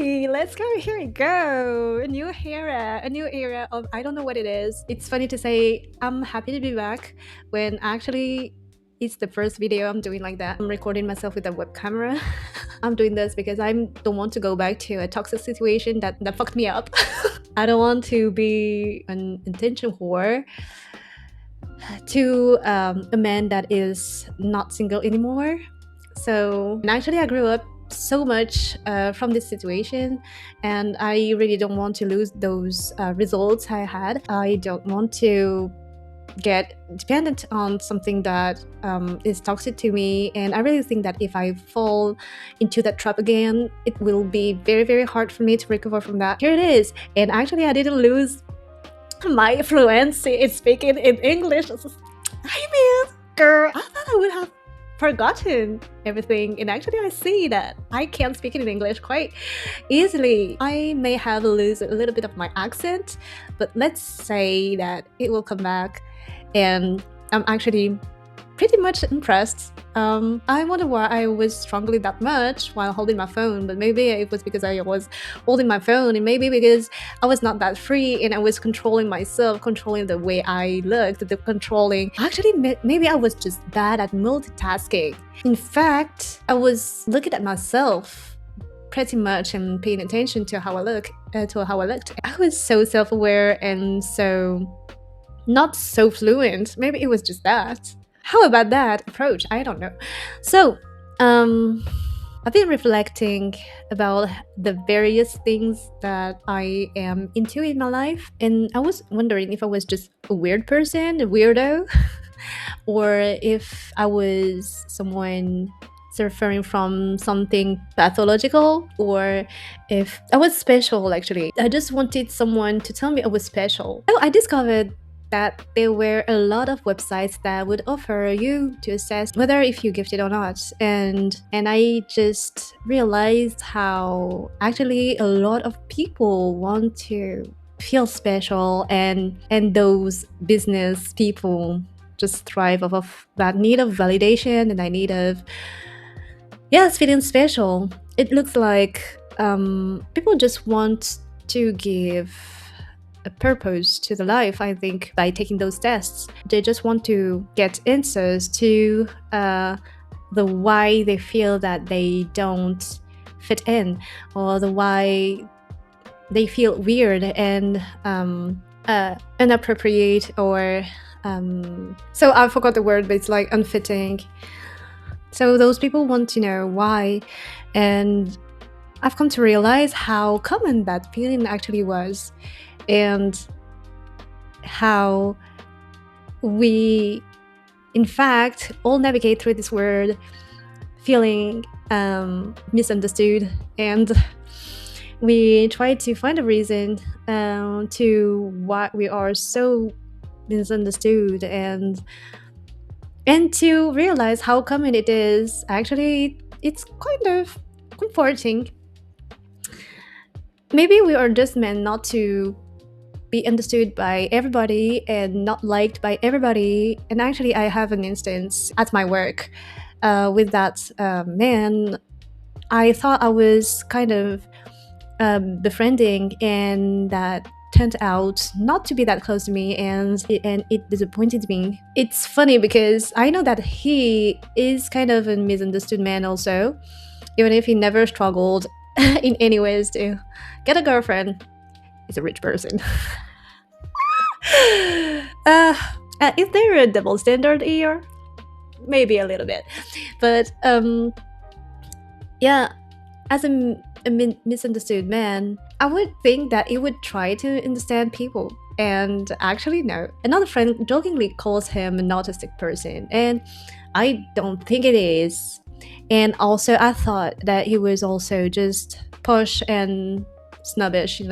Okay, let's go. Here we go. A new era of I don't know what it is. It's funny to say I'm happy to be back when actually it's the first video I'm doing like that. I'm recording myself with a web camera. I'm doing this because I don't want to go back to a toxic situation that fucked me up. I don't want to be an attention whore to a man that is not single anymore. So, and actually, I grew up so much from this situation, and I really don't want to lose those results I had. I don't want to get dependent on something that is toxic to me, and I really think that if I fall into that trap again, it will be very, very hard for me to recover from that. Here it is, and actually, I didn't lose my fluency in speaking in English. I mean, girl, I thought I would have forgotten everything, and actually I see that I can speak it in English quite easily. I may have lose a little bit of my accent, but let's say that it will come back, and I'm actually pretty much impressed. I wonder why I was struggling that much while holding my phone, but maybe it was because I was holding my phone, and maybe because I was not that free and I was controlling myself, controlling the way I looked, the controlling. Actually, maybe I was just bad at multitasking. In fact, I was looking at myself pretty much and paying attention to how I looked. I was so self-aware and so not so fluent. Maybe it was just that. How about that approach? I don't know. So, I've been reflecting about the various things that I am into in my life, and I was wondering if I was just a weird person, a weirdo, or if I was someone suffering from something pathological, or if I was special. Actually, I just wanted someone to tell me I was special. So I discovered that there were a lot of websites that would offer you to assess whether if you're gifted or not, and I just realized how actually a lot of people want to feel special, and those business people just thrive off of that need of validation and that need of feeling special. It looks like people just want to give a purpose to the life, I think, by taking those tests. They just want to get answers to the why they feel that they don't fit in, or the why they feel weird and inappropriate, or so I forgot the word, but it's like unfitting. So those people want to know why, and I've come to realize how common that feeling actually was, and how we, in fact, all navigate through this world feeling misunderstood, and we try to find a reason to why we are so misunderstood, and to realize how common it is. Actually, it's kind of comforting. Maybe we are just meant not to be understood by everybody and not liked by everybody. And actually, I have an instance at my work with that man. I thought I was kind of befriending, and that turned out not to be that close to me, and it disappointed me. It's funny because I know that he is kind of a misunderstood man also, even if he never struggled in any ways to get a girlfriend. He's a rich person. Is there a double standard here? Maybe a little bit, but as a misunderstood man, I would think that it would try to understand people. And actually, no. Another friend jokingly calls him an autistic person, and I don't think it is. And also, I thought that he was also just posh and snobbish,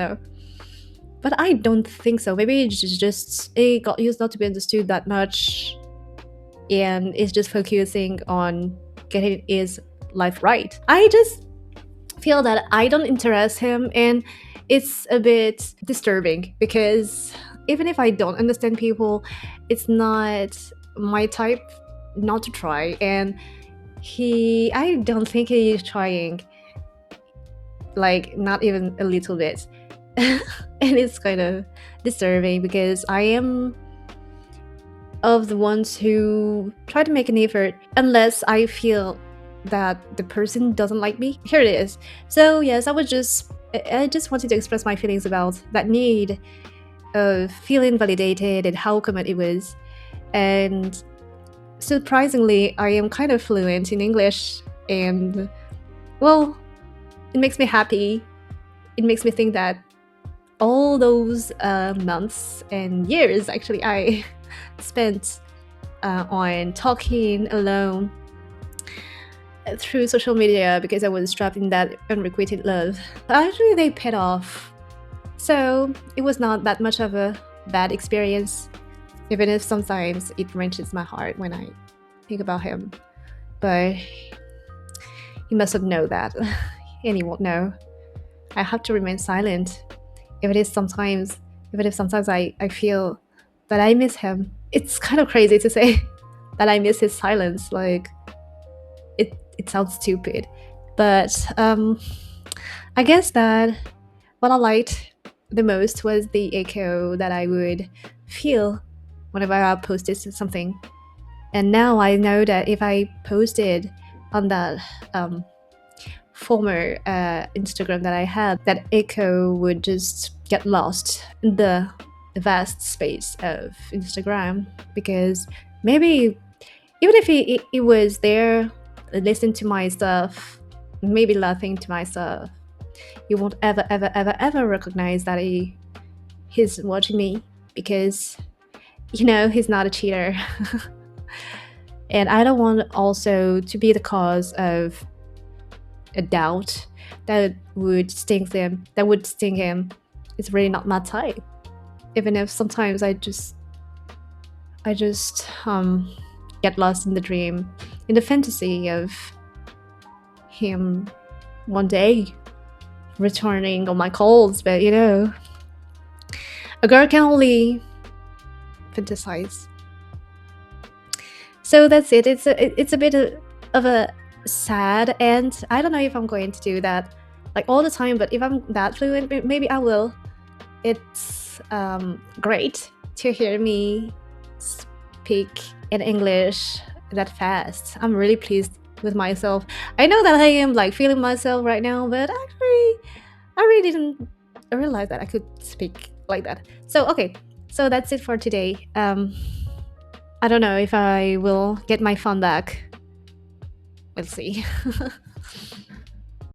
But I don't think so. Maybe it's just he got used not to be understood that much, and is just focusing on getting his life right. I just feel that I don't interest him, and it's a bit disturbing because even if I don't understand people, it's not my type not to try, and I don't think he is trying. like not even a little bit. And it's kind of disturbing because I am of the ones who try to make an effort unless I feel that the person doesn't like me. Here it is. So yes, I just wanted to express my feelings about that need of feeling validated and how common it was. And surprisingly, I am kind of fluent in English, and well, it makes me happy. It makes me think that all those months and years actually I spent on talking alone through social media because I was trapped in that unrequited love, actually they paid off. So it was not that much of a bad experience, even if sometimes it wrenches my heart when I think about him. But he mustn't know that, and he won't know. I have to remain silent, even if sometimes I feel that I miss him. It's kind of crazy to say that I miss his silence. Like it sounds stupid, but I guess that what I liked the most was the echo that I would feel whenever I posted something. And now I know that if I posted on that former Instagram that I had, that echo would just get lost in the vast space of Instagram, because maybe even if he was there listening to my stuff, maybe laughing to my stuff, you won't ever recognize that he's watching me, because he's not a cheater. And I don't want also to be the cause of a doubt that would sting him. It's really not my type, even if sometimes I just get lost in the dream, in the fantasy of him one day returning on my calls. But a girl can only fantasize. So that's it. It's a bit of a sad, and I don't know if I'm going to do that like all the time, but if I'm that fluent, maybe I will. It's great to hear me speak in English that fast. I'm really pleased with myself. I know that I am like feeling myself right now, but actually I really didn't realize that I could speak like that. So okay, so that's it for today. I don't know if I will get my phone back. We'll see.